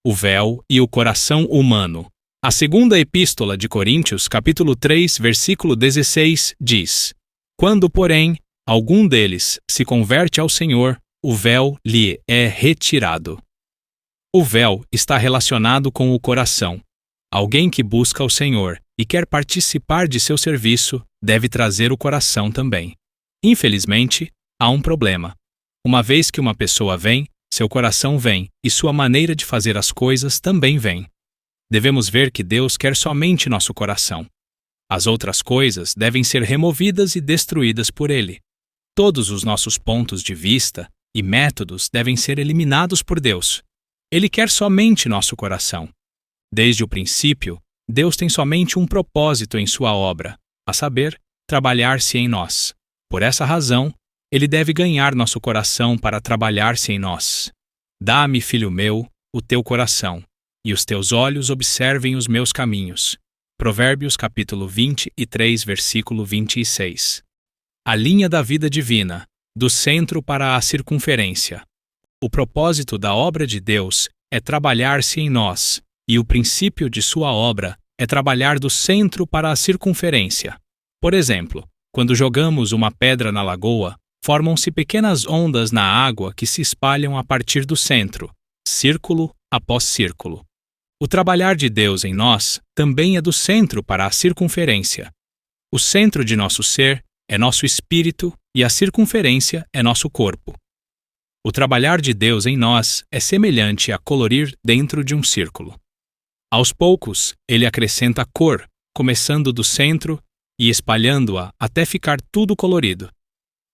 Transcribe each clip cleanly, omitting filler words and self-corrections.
o véu e o coração humano. A segunda epístola de Coríntios, capítulo 3, versículo 16, diz: Quando, porém, algum deles se converte ao Senhor, o véu lhe é retirado. O véu está relacionado com o coração. Alguém que busca o Senhor e quer participar de seu serviço deve trazer o coração também. Infelizmente, há um problema. Uma vez que uma pessoa vem, seu coração vem e sua maneira de fazer as coisas também vem. Devemos ver que Deus quer somente nosso coração. As outras coisas devem ser removidas e destruídas por Ele. Todos os nossos pontos de vista e métodos devem ser eliminados por Deus. Ele quer somente nosso coração. Desde o princípio, Deus tem somente um propósito em sua obra, a saber, trabalhar-se em nós. Por essa razão, Ele deve ganhar nosso coração para trabalhar-se em nós. Dá-me, filho meu, o teu coração, e os teus olhos observem os meus caminhos. Provérbios capítulo 23, versículo 26. A linha da vida divina, do centro para a circunferência. O propósito da obra de Deus é trabalhar-se em nós, e o princípio de sua obra é trabalhar do centro para a circunferência. Por exemplo, quando jogamos uma pedra na lagoa, formam-se pequenas ondas na água que se espalham a partir do centro, círculo após círculo. O trabalhar de Deus em nós também é do centro para a circunferência. O centro de nosso ser é nosso espírito e a circunferência é nosso corpo. O trabalhar de Deus em nós é semelhante a colorir dentro de um círculo. Aos poucos, ele acrescenta cor, começando do centro e espalhando-a até ficar tudo colorido.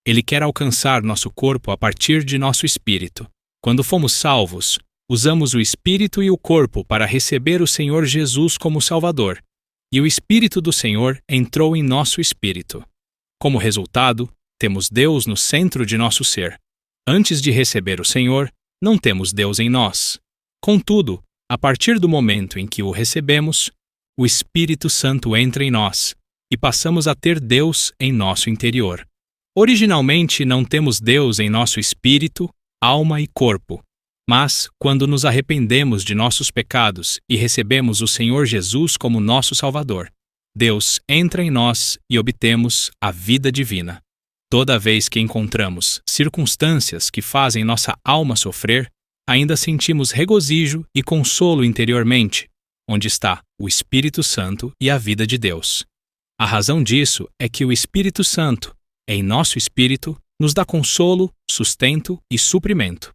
Ele quer alcançar nosso corpo a partir de nosso espírito. Quando fomos salvos, usamos o espírito e o corpo para receber o Senhor Jesus como Salvador, e o Espírito do Senhor entrou em nosso espírito. Como resultado, temos Deus no centro de nosso ser. Antes de receber o Senhor, não temos Deus em nós. Contudo, a partir do momento em que o recebemos, o Espírito Santo entra em nós e passamos a ter Deus em nosso interior. Originalmente não temos Deus em nosso espírito, alma e corpo, mas quando nos arrependemos de nossos pecados e recebemos o Senhor Jesus como nosso Salvador, Deus entra em nós e obtemos a vida divina. Toda vez que encontramos circunstâncias que fazem nossa alma sofrer, ainda sentimos regozijo e consolo interiormente, onde está o Espírito Santo e a vida de Deus. A razão disso é que o Espírito Santo, em nosso espírito, nos dá consolo, sustento e suprimento.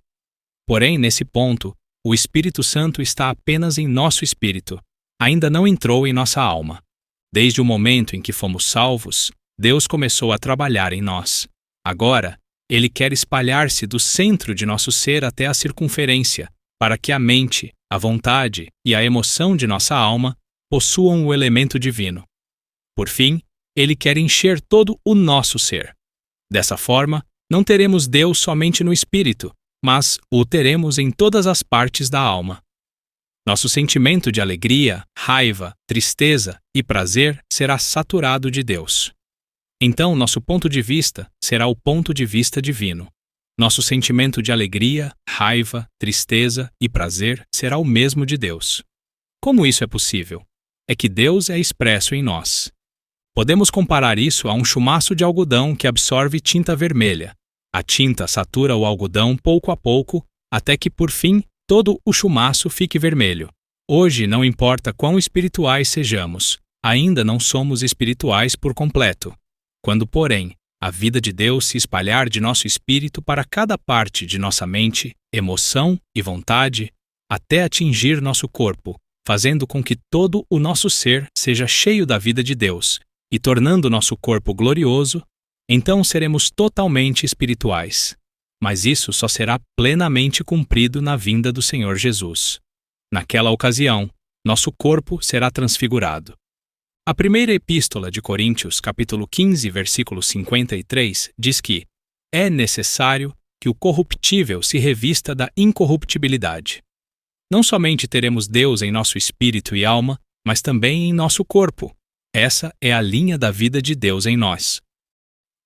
Porém, nesse ponto, o Espírito Santo está apenas em nosso espírito, ainda não entrou em nossa alma. Desde o momento em que fomos salvos, Deus começou a trabalhar em nós. Agora, Ele quer espalhar-se do centro de nosso ser até a circunferência, para que a mente, a vontade e a emoção de nossa alma possuam o elemento divino. Por fim, Ele quer encher todo o nosso ser. Dessa forma, não teremos Deus somente no espírito, mas o teremos em todas as partes da alma. Nosso sentimento de alegria, raiva, tristeza e prazer será saturado de Deus. Então, nosso ponto de vista será o ponto de vista divino. Nosso sentimento de alegria, raiva, tristeza e prazer será o mesmo de Deus. Como isso é possível? É que Deus é expresso em nós. Podemos comparar isso a um chumaço de algodão que absorve tinta vermelha. A tinta satura o algodão pouco a pouco, até que, por fim, todo o chumaço fique vermelho. Hoje, não importa quão espirituais sejamos, ainda não somos espirituais por completo. Quando, porém, a vida de Deus se espalhar de nosso espírito para cada parte de nossa mente, emoção e vontade, até atingir nosso corpo, fazendo com que todo o nosso ser seja cheio da vida de Deus e tornando nosso corpo glorioso, então seremos totalmente espirituais. Mas isso só será plenamente cumprido na vinda do Senhor Jesus. Naquela ocasião, nosso corpo será transfigurado. A primeira epístola de Coríntios, capítulo 15, versículo 53, diz que é necessário que o corruptível se revista da incorruptibilidade. Não somente teremos Deus em nosso espírito e alma, mas também em nosso corpo. Essa é a linha da vida de Deus em nós.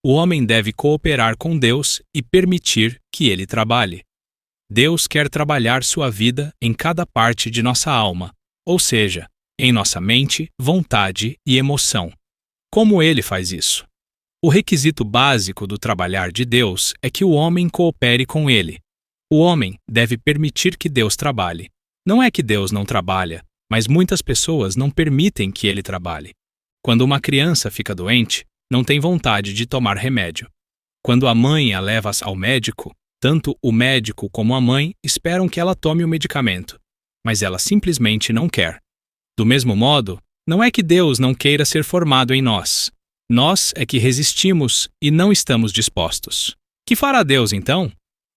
O homem deve cooperar com Deus e permitir que ele trabalhe. Deus quer trabalhar sua vida em cada parte de nossa alma, ou seja, em nossa mente, vontade e emoção. Como Ele faz isso? O requisito básico do trabalhar de Deus é que o homem coopere com Ele. O homem deve permitir que Deus trabalhe. Não é que Deus não trabalha, mas muitas pessoas não permitem que Ele trabalhe. Quando uma criança fica doente, não tem vontade de tomar remédio. Quando a mãe a leva ao médico, tanto o médico como a mãe esperam que ela tome o medicamento, mas ela simplesmente não quer. Do mesmo modo, não é que Deus não queira ser formado em nós. Nós é que resistimos e não estamos dispostos. Que fará Deus então?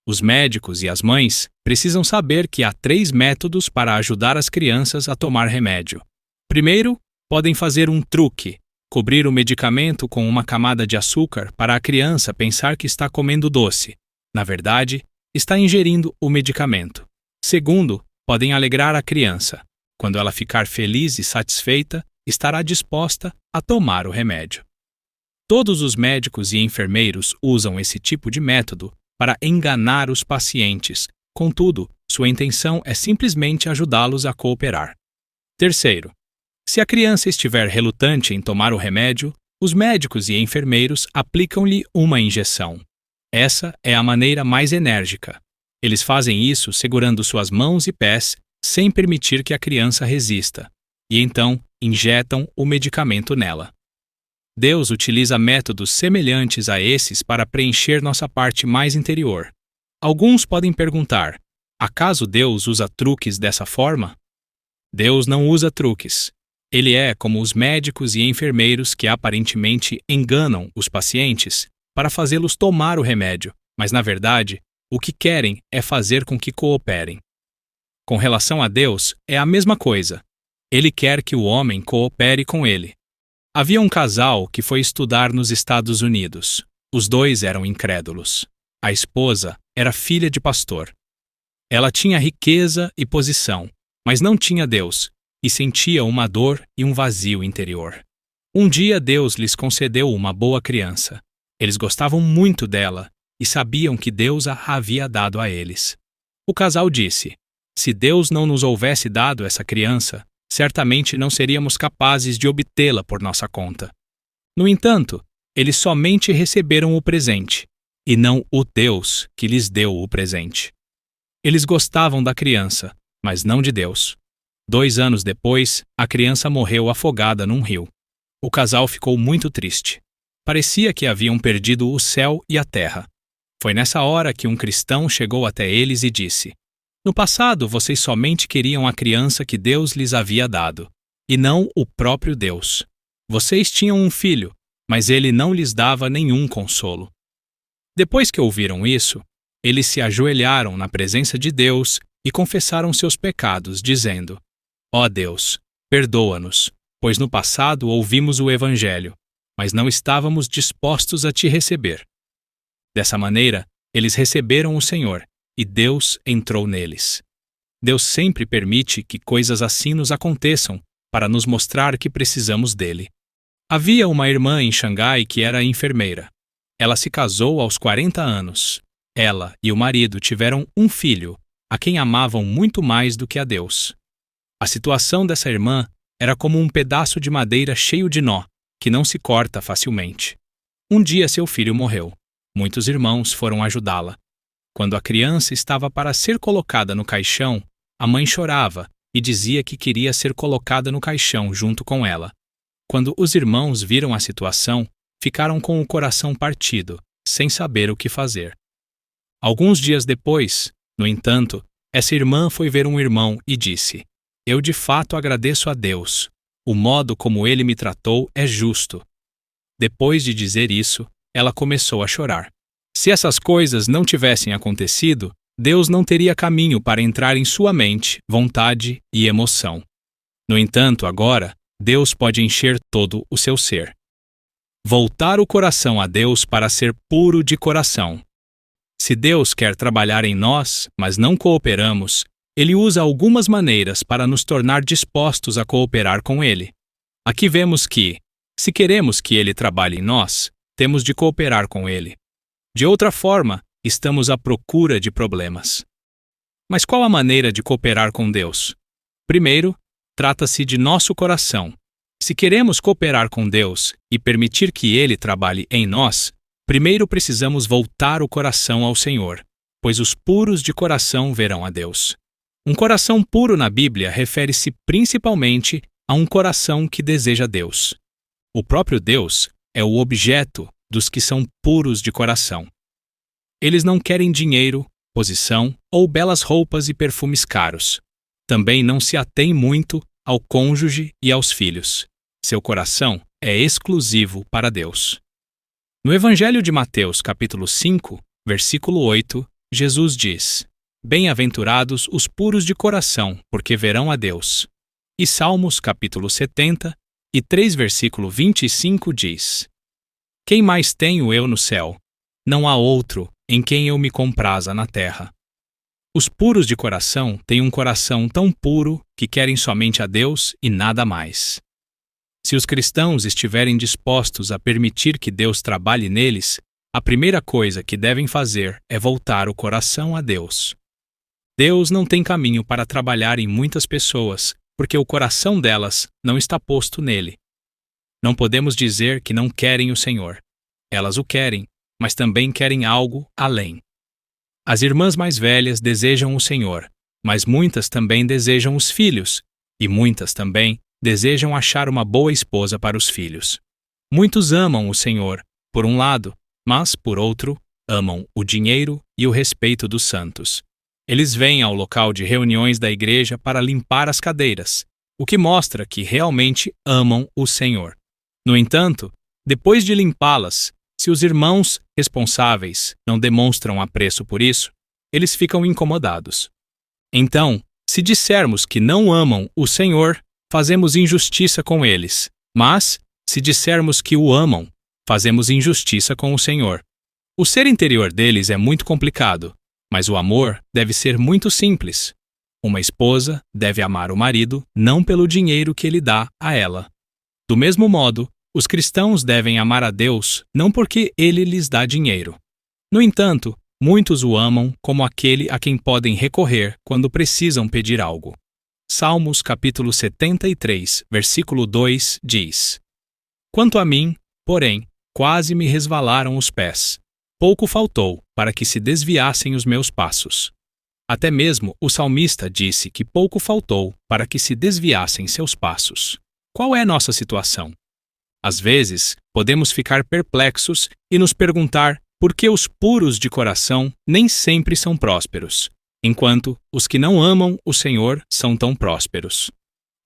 Os médicos e as mães precisam saber que há 3 métodos para ajudar as crianças a tomar remédio. Primeiro, podem fazer um truque, cobrir o medicamento com uma camada de açúcar para a criança pensar que está comendo doce. Na verdade, está ingerindo o medicamento. Segundo, podem alegrar a criança. Quando ela ficar feliz e satisfeita, estará disposta a tomar o remédio. Todos os médicos e enfermeiros usam esse tipo de método para enganar os pacientes. Contudo, sua intenção é simplesmente ajudá-los a cooperar. Terceiro, se a criança estiver relutante em tomar o remédio, os médicos e enfermeiros aplicam-lhe uma injeção. Essa é a maneira mais enérgica. Eles fazem isso segurando suas mãos e pés, sem permitir que a criança resista, e então injetam o medicamento nela. Deus utiliza métodos semelhantes a esses para preencher nossa parte mais interior. Alguns podem perguntar: acaso Deus usa truques dessa forma? Deus não usa truques. Ele é como os médicos e enfermeiros que aparentemente enganam os pacientes para fazê-los tomar o remédio, mas na verdade, o que querem é fazer com que cooperem. Com relação a Deus, é a mesma coisa. Ele quer que o homem coopere com ele. Havia um casal que foi estudar nos Estados Unidos. Os dois eram incrédulos. A esposa era filha de pastor. Ela tinha riqueza e posição, mas não tinha Deus, e sentia uma dor e um vazio interior. Um dia Deus lhes concedeu uma boa criança. Eles gostavam muito dela e sabiam que Deus a havia dado a eles. O casal disse: se Deus não nos houvesse dado essa criança, certamente não seríamos capazes de obtê-la por nossa conta. No entanto, eles somente receberam o presente, e não o Deus que lhes deu o presente. Eles gostavam da criança, mas não de Deus. 2 anos depois, a criança morreu afogada num rio. O casal ficou muito triste. Parecia que haviam perdido o céu e a terra. Foi nessa hora que um cristão chegou até eles e disse: no passado, vocês somente queriam a criança que Deus lhes havia dado, e não o próprio Deus. Vocês tinham um filho, mas ele não lhes dava nenhum consolo. Depois que ouviram isso, eles se ajoelharam na presença de Deus e confessaram seus pecados, dizendo: ó Deus, perdoa-nos, pois no passado ouvimos o Evangelho, mas não estávamos dispostos a te receber. Dessa maneira, eles receberam o Senhor, e Deus entrou neles. Deus sempre permite que coisas assim nos aconteçam para nos mostrar que precisamos dele. Havia uma irmã em Xangai que era enfermeira. Ela se casou aos 40 anos. Ela e o marido tiveram um filho, a quem amavam muito mais do que a Deus. A situação dessa irmã era como um pedaço de madeira cheio de nó, que não se corta facilmente. Um dia seu filho morreu. Muitos irmãos foram ajudá-la. Quando a criança estava para ser colocada no caixão, a mãe chorava e dizia que queria ser colocada no caixão junto com ela. Quando os irmãos viram a situação, ficaram com o coração partido, sem saber o que fazer. Alguns dias depois, no entanto, essa irmã foi ver um irmão e disse: eu de fato agradeço a Deus. O modo como ele me tratou é justo. Depois de dizer isso, ela começou a chorar. Se essas coisas não tivessem acontecido, Deus não teria caminho para entrar em sua mente, vontade e emoção. No entanto, agora, Deus pode encher todo o seu ser. Voltar o coração a Deus para ser puro de coração. Se Deus quer trabalhar em nós, mas não cooperamos, Ele usa algumas maneiras para nos tornar dispostos a cooperar com Ele. Aqui vemos que, se queremos que Ele trabalhe em nós, temos de cooperar com Ele. De outra forma, estamos à procura de problemas. Mas qual a maneira de cooperar com Deus? Primeiro, trata-se de nosso coração. Se queremos cooperar com Deus e permitir que Ele trabalhe em nós, primeiro precisamos voltar o coração ao Senhor, pois os puros de coração verão a Deus. Um coração puro na Bíblia refere-se principalmente a um coração que deseja Deus. O próprio Deus é o objeto dos que são puros de coração. Eles não querem dinheiro, posição ou belas roupas e perfumes caros. Também não se atém muito ao cônjuge e aos filhos. Seu coração é exclusivo para Deus. No Evangelho de Mateus, capítulo 5, versículo 8, Jesus diz: Bem-aventurados os puros de coração, porque verão a Deus. E Salmos, capítulo 70, e 3, versículo 25 diz: Quem mais tenho eu no céu? Não há outro em quem eu me compraza na terra. Os puros de coração têm um coração tão puro que querem somente a Deus e nada mais. Se os cristãos estiverem dispostos a permitir que Deus trabalhe neles, a primeira coisa que devem fazer é voltar o coração a Deus. Deus não tem caminho para trabalhar em muitas pessoas, porque o coração delas não está posto nele. Não podemos dizer que não querem o Senhor. Elas o querem, mas também querem algo além. As irmãs mais velhas desejam o Senhor, mas muitas também desejam os filhos, e muitas também desejam achar uma boa esposa para os filhos. Muitos amam o Senhor, por um lado, mas, por outro, amam o dinheiro e o respeito dos santos. Eles vêm ao local de reuniões da igreja para limpar as cadeiras, o que mostra que realmente amam o Senhor. No entanto, depois de limpá-las, se os irmãos responsáveis não demonstram apreço por isso, eles ficam incomodados. Então, se dissermos que não amam o Senhor, fazemos injustiça com eles, mas, se dissermos que o amam, fazemos injustiça com o Senhor. O ser interior deles é muito complicado, mas o amor deve ser muito simples. Uma esposa deve amar o marido não pelo dinheiro que ele dá a ela. Do mesmo modo, os cristãos devem amar a Deus não porque ele lhes dá dinheiro. No entanto, muitos o amam como aquele a quem podem recorrer quando precisam pedir algo. Salmos capítulo 73, versículo 2 diz: Quanto a mim, porém, quase me resvalaram os pés. Pouco faltou para que se desviassem os meus passos. Até mesmo o salmista disse que pouco faltou para que se desviassem seus passos. Qual é nossa situação? Às vezes, podemos ficar perplexos e nos perguntar por que os puros de coração nem sempre são prósperos, enquanto os que não amam o Senhor são tão prósperos.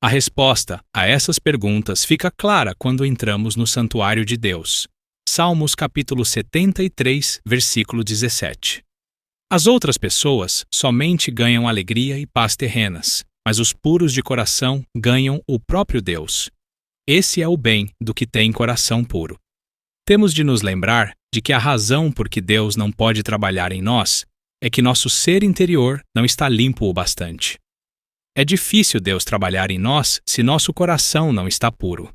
A resposta a essas perguntas fica clara quando entramos no santuário de Deus. Salmos capítulo 73, versículo 17. As outras pessoas somente ganham alegria e paz terrenas, mas os puros de coração ganham o próprio Deus. Esse é o bem do que tem coração puro. Temos de nos lembrar de que a razão por que Deus não pode trabalhar em nós é que nosso ser interior não está limpo o bastante. É difícil Deus trabalhar em nós se nosso coração não está puro.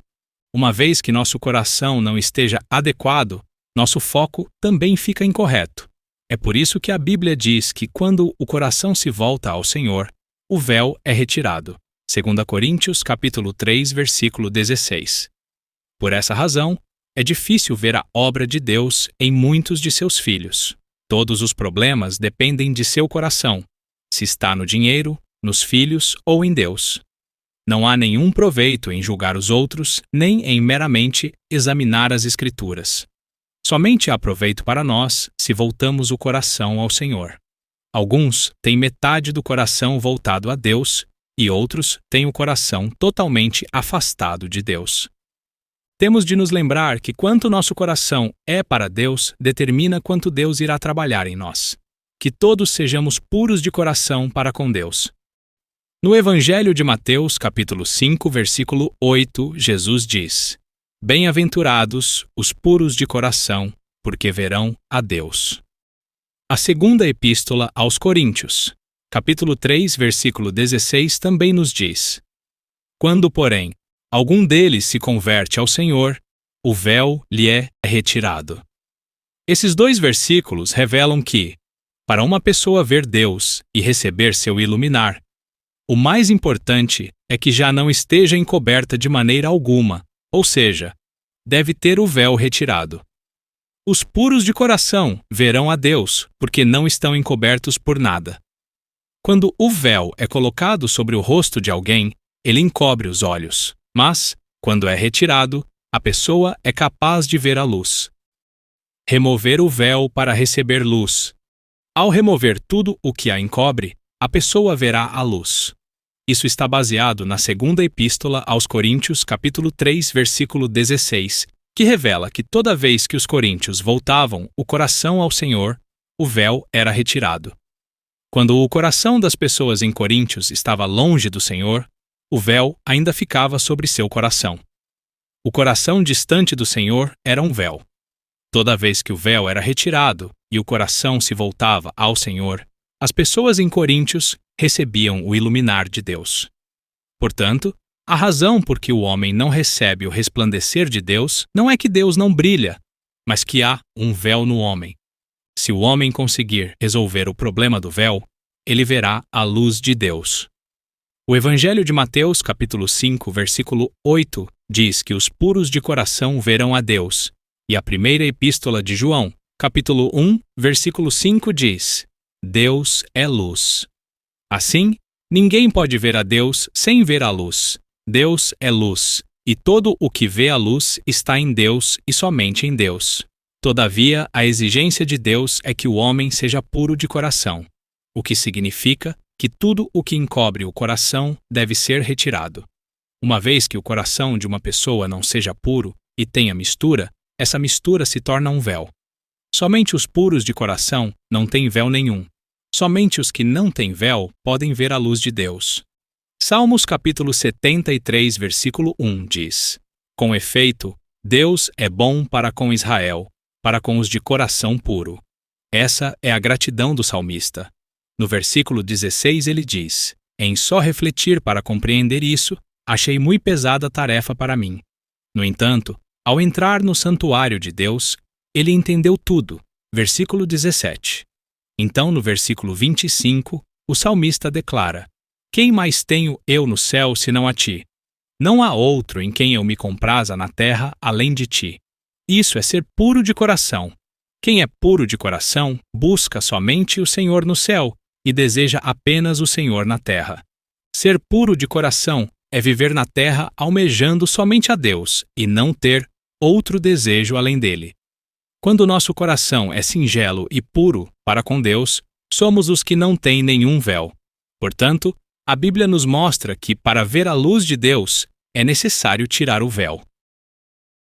Uma vez que nosso coração não esteja adequado, nosso foco também fica incorreto. É por isso que a Bíblia diz que quando o coração se volta ao Senhor, o véu é retirado. 2 Coríntios capítulo 3, versículo 16. Por essa razão, é difícil ver a obra de Deus em muitos de seus filhos. Todos os problemas dependem de seu coração, se está no dinheiro, nos filhos ou em Deus. Não há nenhum proveito em julgar os outros, nem em meramente examinar as Escrituras. Somente há proveito para nós se voltamos o coração ao Senhor. Alguns têm metade do coração voltado a Deus e outros têm o coração totalmente afastado de Deus. Temos de nos lembrar que quanto nosso coração é para Deus determina quanto Deus irá trabalhar em nós. Que todos sejamos puros de coração para com Deus. No Evangelho de Mateus, capítulo 5, versículo 8, Jesus diz: Bem-aventurados os puros de coração, porque verão a Deus. A segunda epístola aos Coríntios, capítulo 3, versículo 16, também nos diz: Quando, porém, algum deles se converte ao Senhor, o véu lhe é retirado. Esses dois versículos revelam que, para uma pessoa ver Deus e receber seu iluminar, o mais importante é que já não esteja encoberta de maneira alguma, ou seja, deve ter o véu retirado. Os puros de coração verão a Deus, porque não estão encobertos por nada. Quando o véu é colocado sobre o rosto de alguém, ele encobre os olhos, mas, quando é retirado, a pessoa é capaz de ver a luz. Remover o véu para receber luz. Ao remover tudo o que a encobre, a pessoa verá a luz. Isso está baseado na segunda epístola aos Coríntios, capítulo 3, versículo 16, que revela que toda vez que os coríntios voltavam o coração ao Senhor, o véu era retirado. Quando o coração das pessoas em Coríntios estava longe do Senhor, o véu ainda ficava sobre seu coração. O coração distante do Senhor era um véu. Toda vez que o véu era retirado e o coração se voltava ao Senhor, as pessoas em Coríntios recebiam o iluminar de Deus. Portanto, a razão por que o homem não recebe o resplandecer de Deus não é que Deus não brilha, mas que há um véu no homem. Se o homem conseguir resolver o problema do véu, ele verá a luz de Deus. O Evangelho de Mateus, capítulo 5, versículo 8, diz que os puros de coração verão a Deus, e a primeira epístola de João, capítulo 1, versículo 5 diz: Deus é luz. Assim, ninguém pode ver a Deus sem ver a luz. Deus é luz, e todo o que vê a luz está em Deus e somente em Deus. Todavia, a exigência de Deus é que o homem seja puro de coração, o que significa que tudo o que encobre o coração deve ser retirado. Uma vez que o coração de uma pessoa não seja puro e tenha mistura, essa mistura se torna um véu. Somente os puros de coração não têm véu nenhum. Somente os que não têm véu podem ver a luz de Deus. Salmos capítulo 73, versículo 1 diz: Com efeito, Deus é bom para com Israel, para com os de coração puro. Essa é a gratidão do salmista. No versículo 16 ele diz: Em só refletir para compreender isso, achei muito pesada a tarefa para mim. No entanto, ao entrar no santuário de Deus, ele entendeu tudo. Versículo 17. Então, no versículo 25, o salmista declara: Quem mais tenho eu no céu senão a ti? Não há outro em quem eu me compraza na terra além de ti. Isso é ser puro de coração. Quem é puro de coração busca somente o Senhor no céu e deseja apenas o Senhor na terra. Ser puro de coração é viver na terra almejando somente a Deus e não ter outro desejo além dele. Quando nosso coração é singelo e puro para com Deus, somos os que não têm nenhum véu. Portanto, a Bíblia nos mostra que, para ver a luz de Deus, é necessário tirar o véu.